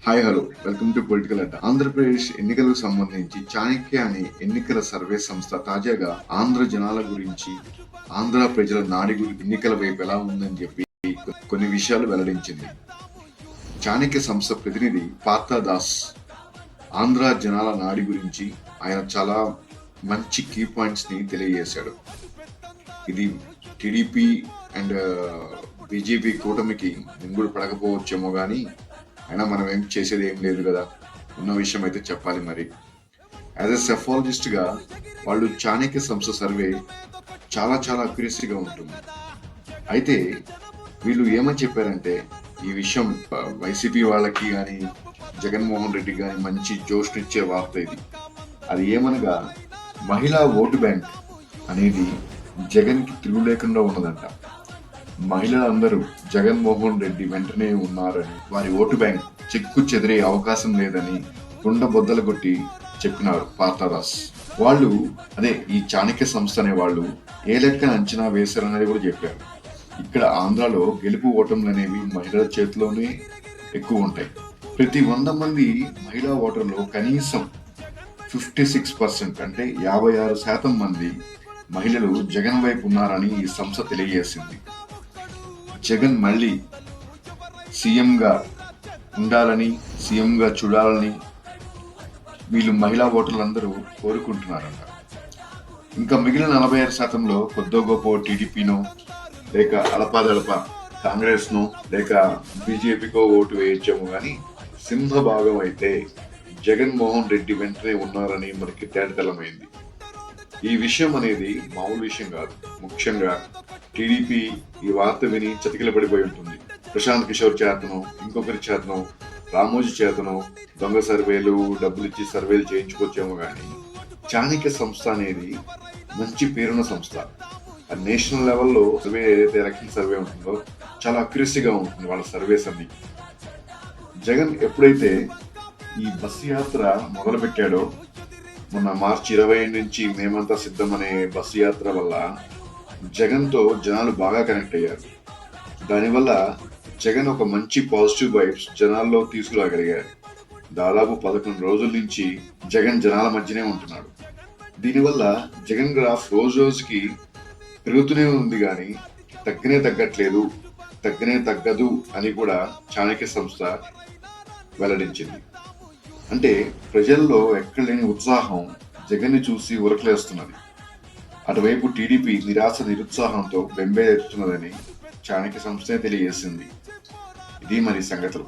Hi hello welcome to political Adda. Andhra Pradesh ఎన్నికలకు సంబంధించి చాణక్య అనే ఎన్నికల సర్వే సంస్థ తాజాగా ఆంధ్ర జనాల గురించి, ఆంధ్ర ప్రజల నాడి ఎన్నికల వైపు ఎలా ఉందని చెప్పి కొన్ని విషయాలు వెల్లడించింది. చాణక్య సంస్థ ప్రతినిధి పార్థదాస్ ఆంధ్ర జనాల నాడి గురించి ఆయన చాలా మంచి కీ పాయింట్స్ ని తెలియజేశాడు. ఇది టీడీపీ అండ్ బీజేపీ కూటమికి మింగుడు పడకపోవచ్చేమో కానీ అయినా మనం ఏం చేసేది ఏం లేదు కదా, ఉన్న విషయం అయితే చెప్పాలి. మరి యాజ్ ఎ సెఫాలజిస్ట్ గా వాళ్ళు చాణక్య సంస్థ సర్వే చాలా చాలా అక్యురసీగా ఉంటుంది. అయితే వీళ్ళు ఏమని చెప్పారంటే ఈ విషయం వైసీపీ వాళ్ళకి కానీ జగన్మోహన్ రెడ్డి కానీ మంచి జోష్నిచ్చే వార్త ఇది. అది ఏమనగా మహిళా ఓటు బ్యాంక్ అనేది జగన్ కి తిరుగు లేకుండా ఉన్నదంట. మహిళలందరూ జగన్మోహన్ రెడ్డి వెంటనే ఉన్నారని, వారి ఓటు బ్యాంక్ చెక్కు చెదిరే అవకాశం లేదని కుండ బొద్దలు కొట్టి చెప్పినారు పార్థదాస్. వాళ్ళు ఈ చాణక్య సంస్థ అనే వాళ్ళు ఏ లెక్కన అంచనా వేశారనేది కూడా చెప్పారు. ఇక్కడ ఆంధ్రాలో గెలుపు ఓటములు అనేవి మహిళల చేతిలోనే ఎక్కువ ఉంటాయి. ప్రతి 100 మంది మహిళా ఓటర్లు కనీసం 56% అంటే 56% మంది మహిళలు జగన్ వైపు ఉన్నారని ఈ సంస్థ తెలియజేసింది. జగన్ మళ్ళీ సీఎంగా ఉండాలని, సీఎంగా చూడాలని వీళ్ళు మహిళా ఓటర్లందరూ కోరుకుంటున్నారంట. ఇంకా మిగిలిన 46%లో కొద్దో గొప్ప టీడీపీనో లేక అలపాదలప కాంగ్రెస్నో లేక బీజేపీకో ఓటు వేయించాము కానీ సింహభాగం అయితే జగన్మోహన్ రెడ్డి వెంటనే ఉన్నారని మనకి తేటతెల్లమైంది. ఈ విషయం అనేది మామూలు విషయం కాదు. ముఖ్యంగా టీడీపీ ఈ వార్త విని చతికిల పడిపోయి ఉంటుంది. ప్రశాంత్ కిషోర్ చేతను, ఇంకొకరి చేతను, రామోజీ చేతను దొంగ సర్వేలు, డబ్బులు ఇచ్చి సర్వేలు చేయించుకొచ్చాము కానీ చాణక్య సంస్థ అనేది మంచి పేరున్న సంస్థ. నేషనల్ లెవెల్లో సర్వే ఏదైతే ఎలక్షన్ సర్వే ఉంటుందో చాలా అక్యురసీగా ఉంటుంది వాళ్ళ సర్వేస్ అన్ని. జగన్ ఎప్పుడైతే ఈ బస్సు యాత్ర మొదలు పెట్టాడో, మొన్న మార్చి 20 నుంచి మేమంతా సిద్ధం అనే బస్సు యాత్ర వల్ల జగన్తో జనాలు బాగా కనెక్ట్ అయ్యారు. దానివల్ల జగన్ ఒక మంచి పాజిటివ్ వైబ్స్ జనాల్లో తీసుకురాగలిగారు. దాదాపు 11 రోజుల నుంచి జగన్ జనాల మధ్యనే ఉంటున్నాడు. దీనివల్ల జగన్ గ్రాఫ్ రోజు రోజుకి పెరుగుతూనే ఉంది కానీ తగ్గట్లేదు, తగ్గదు అని కూడా చాణక్య సంస్థ వెల్లడించింది. అంటే ప్రజల్లో ఎక్కడ లేని ఉత్సాహం జగన్ని చూసి ఉరకలేస్తున్నది. అటువైపు టీడీపీ నిరాశ నిరుత్సాహంతో బెంబేలెత్తుతున్నదని చాణక్య సంస్థే తెలియజేసింది. ఇది మరి సంగతులు.